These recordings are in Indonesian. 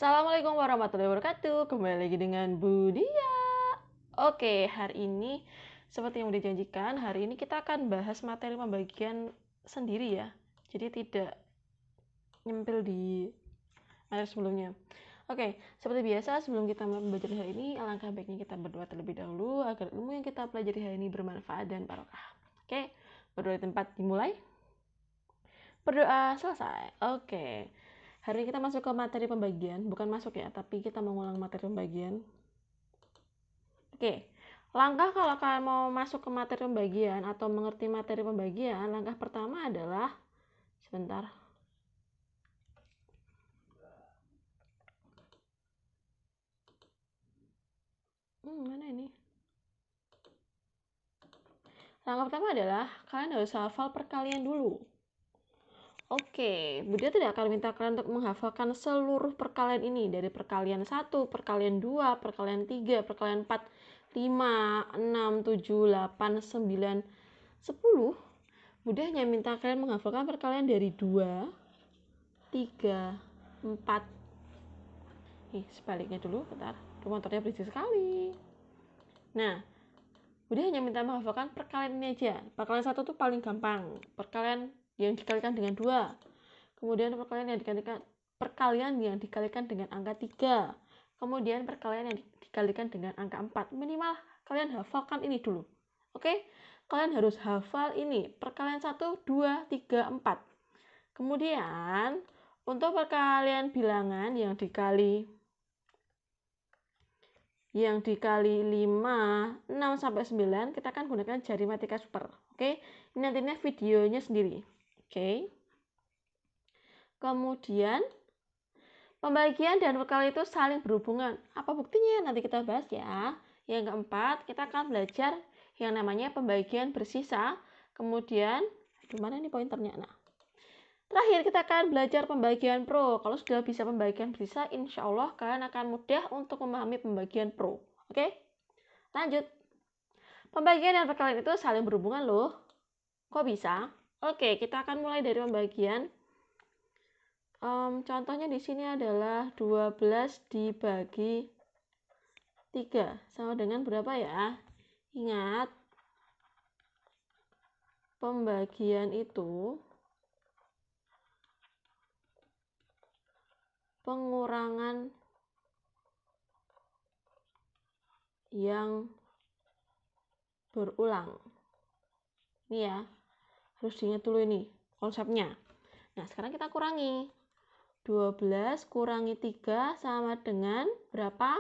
Assalamualaikum warahmatullahi wabarakatuh. Kembali lagi dengan Budia. Oke, hari ini seperti yang udah dijanjikan, hari ini kita akan bahas materi pembagian sendiri ya. Jadi tidak nyempil di materi sebelumnya. Oke, seperti biasa sebelum kita mempelajari hari ini, alangkah baiknya kita berdoa terlebih dahulu agar ilmu yang kita pelajari hari ini bermanfaat dan barokah. Oke, berdoa di tempat dimulai. Berdoa selesai. Oke. Hari ini kita masuk ke materi pembagian, bukan masuk ya, tapi kita mengulang materi pembagian. Oke, langkah kalau kalian mau masuk ke materi pembagian atau mengerti materi pembagian, langkah pertama adalah, sebentar. Mana ini? Langkah pertama adalah, kalian harus hafal perkalian dulu. Oke, Budia tidak akan minta kalian untuk menghafalkan seluruh perkalian ini. Dari perkalian 1, perkalian 2, perkalian 3, perkalian 4, 5, 6, 7, 8, 9, 10. Budia hanya minta kalian menghafalkan perkalian dari 2, 3, 4. Sebaliknya dulu, bentar. Motornya berisik sekali. Nah, Budia hanya minta menghafalkan perkalian ini aja. Perkalian 1 itu paling gampang. Perkalian yang dikalikan dengan 2. Kemudian perkalian yang dikalikan dengan angka 3. Kemudian perkalian yang dikalikan dengan angka 4. Minimal kalian hafalkan ini dulu. Oke? Kalian harus hafal ini. Perkalian 1, 2, 3, 4. Kemudian untuk perkalian bilangan yang dikali 5, 6 sampai 9 kita akan gunakan jari matematika super. Oke? Ini nantinya videonya sendiri. Oke? Kemudian pembagian dan perkalian itu saling berhubungan. Apa buktinya? Nanti kita bahas ya. Yang keempat, kita akan belajar yang namanya pembagian bersisa. Kemudian, mana nih pointernya? Nah, terakhir kita akan belajar pembagian pro. Kalau sudah bisa pembagian bersisa, insya Allah kalian akan mudah untuk memahami pembagian pro. Oke? Lanjut. Pembagian dan perkalian itu saling berhubungan loh. Kok bisa? Oke, kita akan mulai dari pembagian. Contohnya di sini adalah 12 dibagi 3 sama dengan berapa ya? Ingat, pembagian itu pengurangan yang berulang. Ini ya, harus diingat dulu ini konsepnya. Nah, sekarang kita kurangi. 12 kurangi 3 sama dengan berapa?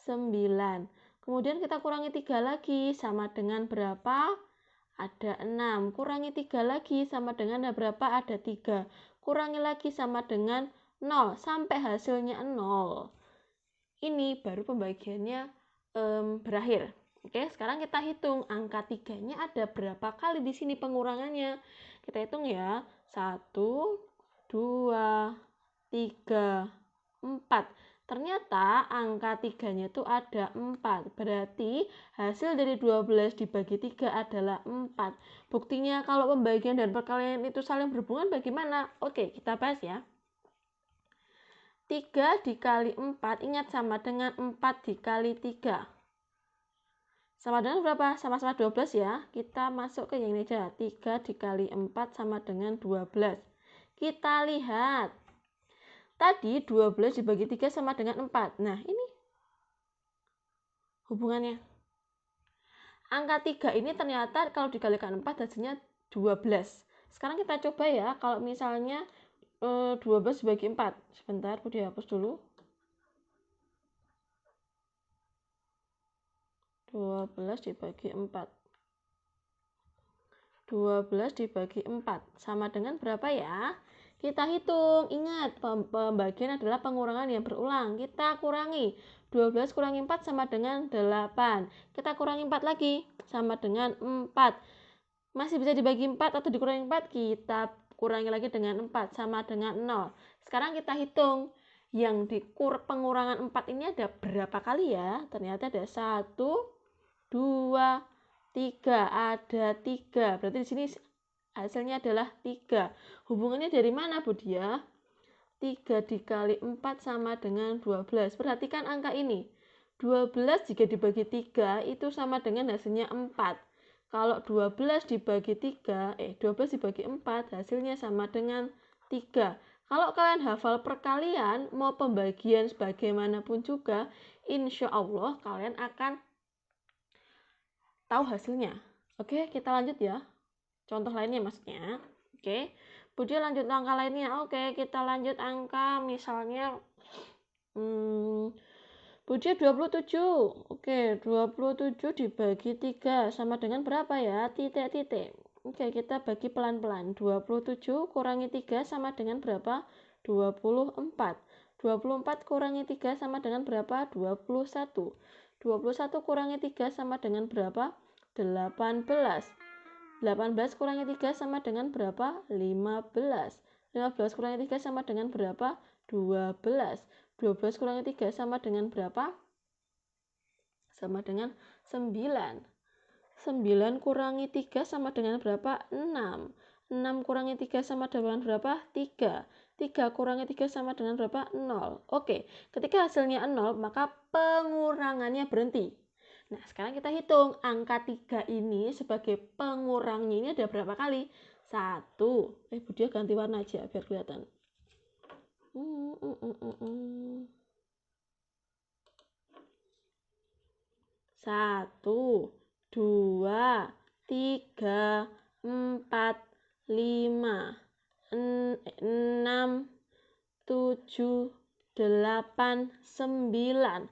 9. Kemudian kita kurangi 3 lagi sama dengan berapa? Ada 6. Kurangi 3 lagi sama dengan berapa? Ada 3. Kurangi lagi sama dengan 0 sampai hasilnya 0. Ini baru pembagiannya berakhir. Oke, sekarang kita hitung angka 3-nya ada berapa kali di sini pengurangannya. Kita hitung ya. 1, 2, 3, 4. Ternyata angka 3-nya itu ada 4. Berarti hasil dari 12 dibagi 3 adalah 4. Buktinya kalau pembagian dan perkalian itu saling berhubungan bagaimana? Oke, kita bahas ya. 3 dikali 4, ingat sama dengan 4 dikali 3. Sama dengan berapa? Sama-sama 12 ya. Kita masuk ke yang ini aja. 3 dikali 4 sama dengan 12. Kita lihat. Tadi 12 dibagi 3 sama dengan 4. Nah, ini hubungannya. Angka 3 ini ternyata kalau dikalikan 4 hasilnya 12. Sekarang kita coba ya, kalau misalnya 12 dibagi 4. Sebentar, aku dihapus dulu. 12 dibagi 4. 12 dibagi 4 sama dengan berapa ya? Kita hitung. Ingat, pembagian adalah pengurangan yang berulang. Kita kurangi. 12 kurangi 4 sama dengan 8. Kita kurangi 4 lagi sama dengan 4. Masih bisa dibagi 4 atau dikurangi 4? Kita kurangi lagi dengan 4 sama dengan 0. Sekarang kita hitung. Yang di pengurangan 4 ini ada berapa kali ya? Ternyata ada 1, 2, 3, ada 3. Berarti di sini hasilnya adalah 3. Hubungannya dari mana, Budia? 3 dikali 4 sama dengan 12. Perhatikan angka ini. 12 jika dibagi 3 itu sama dengan hasilnya 4. Kalau 12 dibagi 12 dibagi 4 hasilnya sama dengan 3. Kalau kalian hafal perkalian, mau pembagian sebagaimanapun juga, insya Allah kalian akan tahu hasilnya. Oke, kita lanjut ya. Contoh lainnya maksudnya. Oke, Budi lanjut angka lainnya. Oke, kita lanjut angka misalnya Budi 27. Oke, 27 dibagi 3 sama dengan berapa ya? Titik-titik. Oke, kita bagi pelan-pelan. 27 kurangi 3 sama dengan berapa? 24. 24 kurangi 3 sama dengan berapa? 21. 21 kurangi 3 sama dengan berapa? 18. 18 kurangi 3 sama dengan berapa? 15. 15 kurangi 3 sama dengan berapa? 12. 12 kurangi 3 sama dengan berapa? Sama dengan 9. 9 kurangi 3 sama dengan berapa? 6. 6 kurangi 3 sama dengan berapa? 3. 3 kurangi 3 sama dengan berapa? 0. Oke, ketika hasilnya 0, maka pengurangannya berhenti. Nah, sekarang kita hitung angka 3 ini sebagai pengurangnya ini ada berapa kali? 1. Budia ganti warna aja biar kelihatan. 1, 2, 3, 4, 5, 6, 7, 8, 9.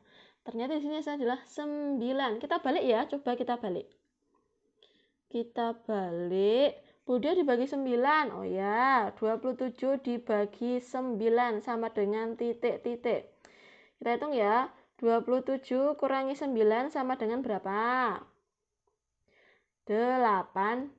Ternyata di sini adalah 9. Kita balik ya, coba kita balik. Kita balik. Budi dibagi 9. Oh ya, 27 dibagi 9 sama dengan titik-titik. Kita hitung ya. 27 kurangi 9 sama dengan berapa? 18.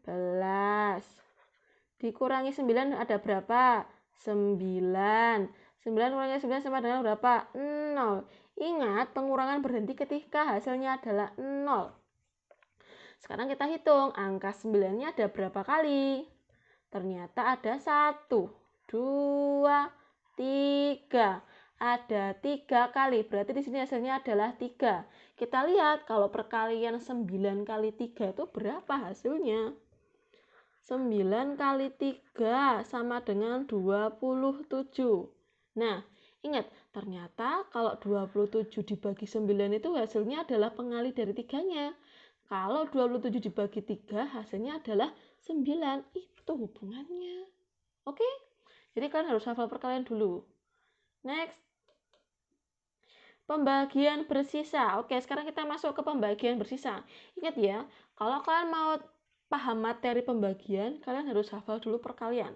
Dikurangi 9 ada berapa? 9. 9 kurangi 9 sama dengan berapa? 0. Ingat, pengurangan berhenti ketika hasilnya adalah 0. Sekarang kita hitung, angka 9-nya ada berapa kali? Ternyata ada 1, 2, 3. Ada 3 kali, berarti di sini hasilnya adalah 3. Kita lihat, kalau perkalian 9 kali 3 itu berapa hasilnya? 9 kali 3 sama dengan 27. Nah, ingat, ternyata kalau 27 dibagi 9 itu hasilnya adalah pengali dari 3-nya. Kalau 27 dibagi 3 hasilnya adalah 9. Itu hubungannya. Oke? Jadi kalian harus hafal perkalian dulu. Next. Pembagian bersisa. Oke, sekarang kita masuk ke pembagian bersisa. Ingat ya, kalau kalian mau paham materi pembagian, kalian harus hafal dulu perkalian.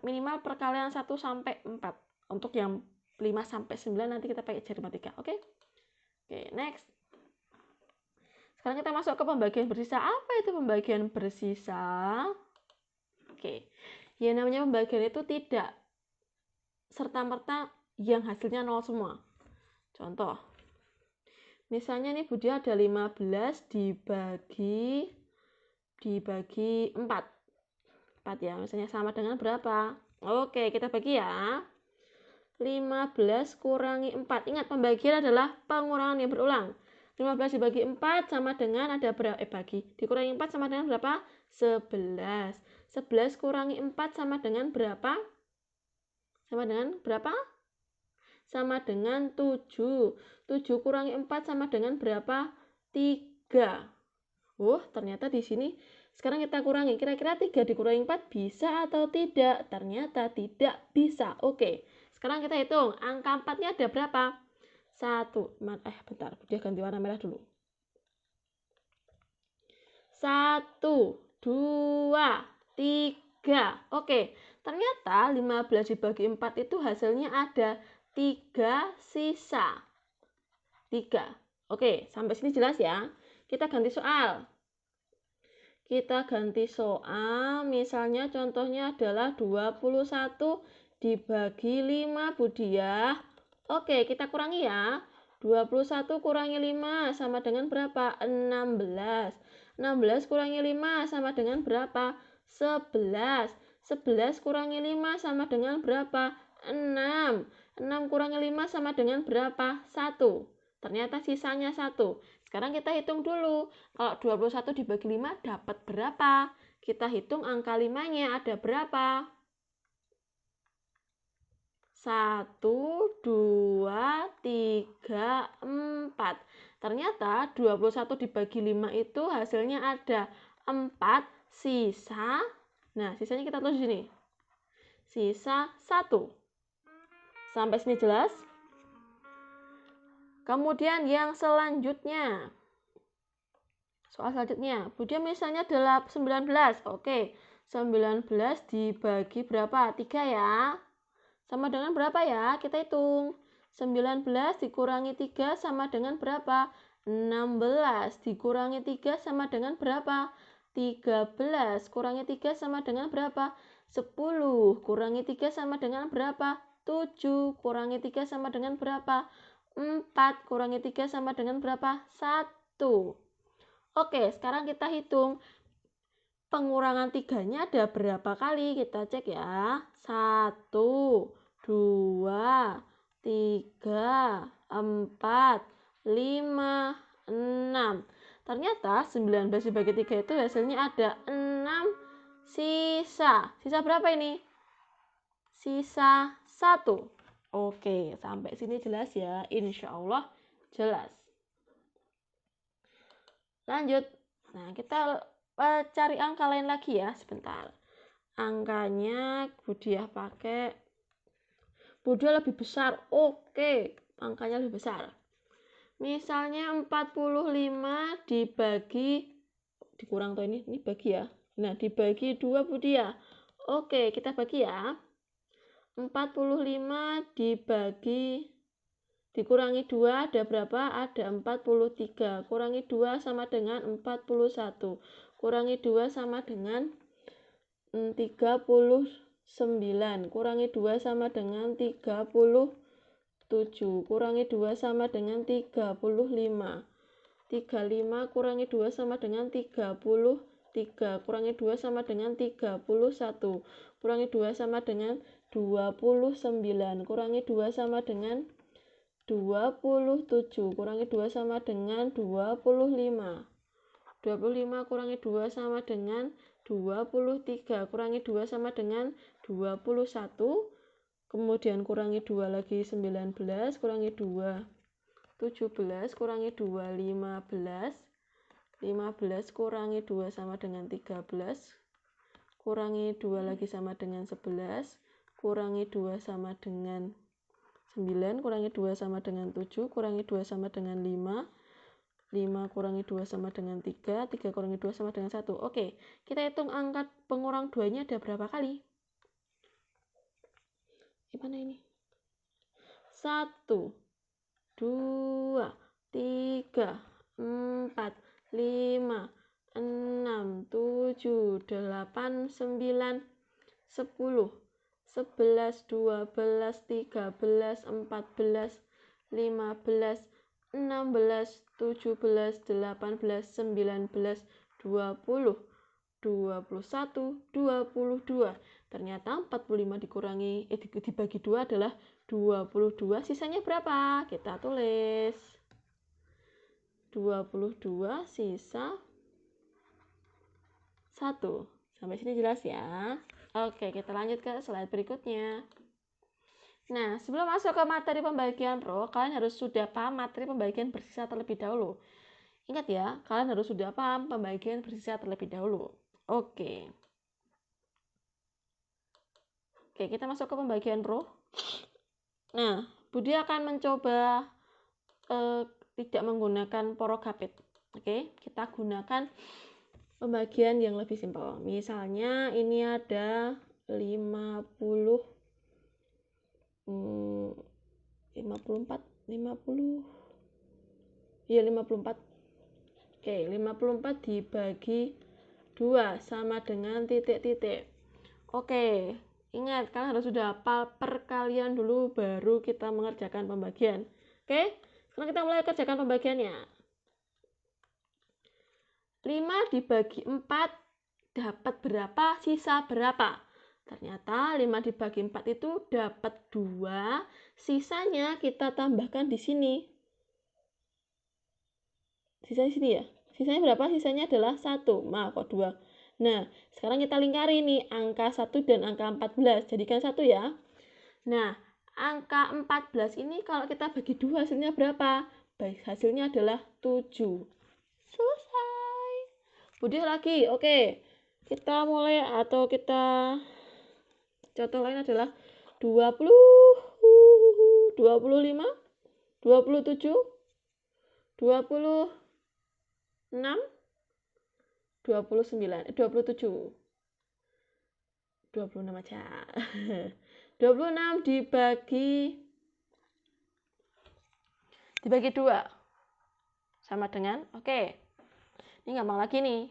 Minimal perkalian 1 sampai 4. Untuk yang 5 sampai 9 nanti kita pakai jari matematika. Oke? Oke, next. Sekarang kita masuk ke pembagian bersisa. Apa itu pembagian bersisa? Oke. Ya namanya pembagian itu tidak serta-merta yang hasilnya 0 semua. Contoh. Misalnya nih Budi ada 15 dibagi 4. 4 ya, misalnya sama dengan berapa? Oke, kita bagi ya. 15 kurangi 4. Ingat, pembagian adalah pengurangan yang berulang. 15 dibagi 4 sama dengan ada berapa? Dikurangi 4 sama dengan berapa? 11. 11 kurangi 4 sama dengan berapa? Sama dengan berapa? Sama dengan 7. 7 kurangi 4 sama dengan berapa? 3. Ternyata di sini sekarang kita kurangi. Kira-kira 3 dikurangi 4 bisa atau tidak? Ternyata tidak bisa. Oke. Sekarang kita hitung. Angka 4-nya ada berapa? 1. Bentar. Dia ganti warna merah dulu. 1, 2, 3. Oke. Ternyata 15 dibagi 4 itu hasilnya ada 3 sisa. 3. Oke. Sampai sini jelas ya? Kita ganti soal. Misalnya contohnya adalah 21 dibagi 5 Budi ya. Oke, kita kurangi ya. 21 kurangi 5 sama dengan berapa? 16. 16 kurangi 5 sama dengan berapa? 11. 11 kurangi 5 sama dengan berapa? 6. 6 kurangi 5 sama dengan berapa? 1. Ternyata sisanya 1. Sekarang kita hitung dulu. Kalau 21 dibagi 5 dapat berapa? Kita hitung angka 5-nya ada berapa? 1, 2, 3, 4. Ternyata 21 dibagi 5 itu hasilnya ada 4, sisa. Nah, sisanya kita tulis di sini. Sisa 1. Sampai sini jelas? Kemudian yang selanjutnya. Soal selanjutnya. Kemudian misalnya 19. Oke. 19 dibagi berapa? 3 ya. Sama dengan berapa ya? Kita hitung. 19 dikurangi 3 sama dengan berapa? 16 dikurangi 3 sama dengan berapa? 13 kurangi 3 sama dengan berapa? 10 kurangi 3 sama dengan berapa? 7 kurangi 3 sama dengan berapa? 4 kurangi 3 sama dengan berapa? 1. Oke, sekarang kita hitung. Pengurangan 3-nya ada berapa kali? Kita cek ya. 1, 2, 3, 4, 5, 6. Ternyata 19 dibagi 3 itu hasilnya ada 6 sisa. Sisa berapa ini? Sisa 1. Oke, sampai sini jelas ya? Insya Allah jelas. Lanjut. Nah, kita cari angka lain lagi ya, sebentar. Angkanya Budiah pakai Budiah lebih besar. Oke, angkanya lebih besar. Misalnya 45 dibagi dikurang tuh ini bagi ya. Nah, dibagi 2 Budiah. Oke, kita bagi ya. 45 dikurangi 2 ada berapa? Ada 43. Kurangi 2 sama dengan 41. Kurangi 2 sama dengan 39. Kurangi 2 sama dengan 37. Kurangi 2 sama dengan 35. 35 kurangi 2 sama dengan 33. Kurangi 2 sama dengan 31. Kurangi 2 sama dengan 29. Kurangi 2 sama dengan 27. Kurangi 2 sama dengan 25. 25 kurangi 2 sama dengan 23. Kurangi 2 sama dengan 21. Kemudian kurangi 2 lagi 19. Kurangi 2 17. Kurangi 2 15. 15 kurangi 2 sama dengan 13. Kurangi 2 lagi sama dengan 11. Kurangi 2 sama dengan 9. Kurangi 2 sama dengan 7. Kurangi 2 sama dengan 5. 5 kurangi 2 sama dengan 3. 3 kurangi 2 sama dengan 1. Oke, kita hitung angka pengurang 2-nya ada berapa kali? Gimana ini? 1, 2, 3, 4, 5, 6, 7, 8, 9, 10, 11, 12, 13, 14, 15, 16, 17, 18, 19, 20, 21, 22. Ternyata 45 dibagi 2 adalah 22. Sisanya berapa? Kita tulis. 22 sisa 1. Sampai sini jelas ya? Oke, kita lanjut ke slide berikutnya. Nah, sebelum masuk ke materi pembagian roh, kalian harus sudah paham materi pembagian bersisa terlebih dahulu. Ingat ya, kalian harus sudah paham pembagian bersisa terlebih dahulu. Oke. Oke, kita masuk ke pembagian roh. Nah, Budi akan mencoba tidak menggunakan porogapit. Oke, kita gunakan pembagian yang lebih simpel. Misalnya ini ada 50 54 54. Oke, 54 dibagi 2 sama dengan titik-titik. Oke, ingat kalian harus sudah hafal perkalian dulu baru kita mengerjakan pembagian. Oke, sekarang kita mulai kerjakan pembagiannya. 5 dibagi 4 dapat berapa? Sisa berapa? Ternyata 5 dibagi 4 itu dapat 2, sisanya kita tambahkan di sini. Sisanya sini ya. Sisanya berapa? Sisanya adalah 1. Maaf, kok 2. Nah, sekarang kita lingkari nih angka 1 dan angka 14. Jadikan 1 ya. Nah, angka 14 ini kalau kita bagi 2 hasilnya berapa? Baik, hasilnya adalah 7. Selesai. Kemudian lagi, oke. Kita mulai atau kita contoh lain adalah 20, 25, 27, 26, 29, 27. 26 aja. 26 dibagi 2 sama dengan, oke. Ini gampang lagi nih.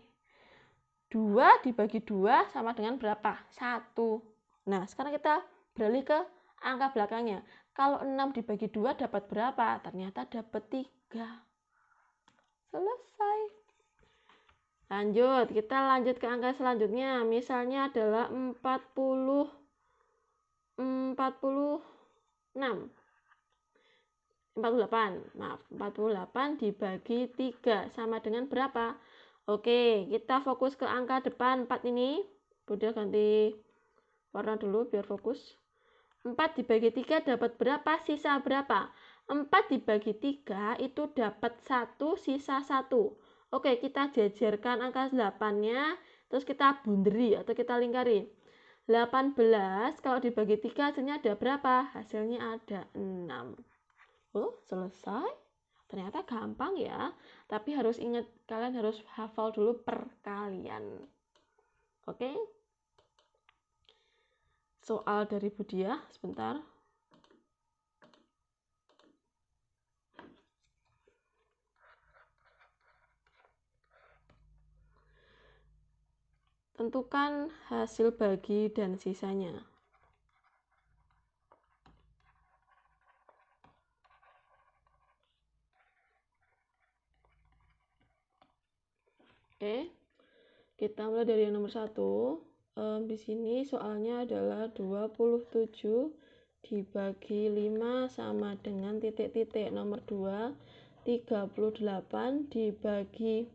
2 dibagi 2 sama dengan berapa? 1. Nah, sekarang kita beralih ke angka belakangnya. Kalau 6 dibagi 2 dapat berapa? Ternyata dapat 3. Selesai. Lanjut, kita lanjut ke angka selanjutnya. Misalnya adalah 46. 48. Maaf, 48 dibagi 3 sama dengan berapa? Oke, kita fokus ke angka depan 4 ini. Udah ganti warna dulu biar fokus. 4 dibagi 3 dapat berapa? Sisa berapa? 4 dibagi 3 itu dapat 1, sisa 1. Oke, kita jajarkan angka 8-nya, terus kita bunderi atau kita lingkari. 18 kalau dibagi 3 hasilnya ada berapa? Hasilnya ada 6. Oh, selesai. Ternyata gampang ya. Tapi harus ingat, kalian harus hafal dulu perkalian. Oke? Soal dari Budiah, sebentar. Tentukan hasil bagi dan sisanya. Oke, kita mulai dari yang nomor 1. Di sini soalnya adalah 27 dibagi 5 sama dengan titik-titik. Nomor 2, 38 dibagi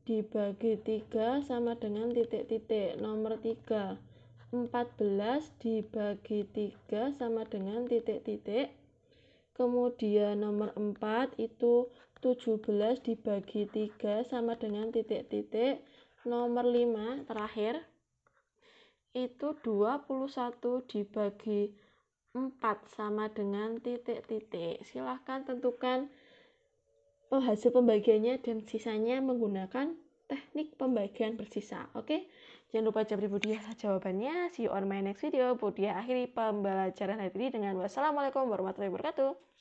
3 sama dengan titik-titik. Nomor 3, 14 dibagi 3 sama dengan titik-titik. Kemudian nomor 4 itu 17 dibagi 3 sama dengan titik-titik. Nomor 5 terakhir itu 21 dibagi 4 sama dengan titik-titik. Silahkan tentukan hasil pembagiannya dan sisanya menggunakan teknik pembagian bersisa. Oke, jangan lupa jawab Budiah jawabannya. See you on my next video. Budiah akhiri pembelajaran hari ini dengan wassalamualaikum warahmatullahi wabarakatuh.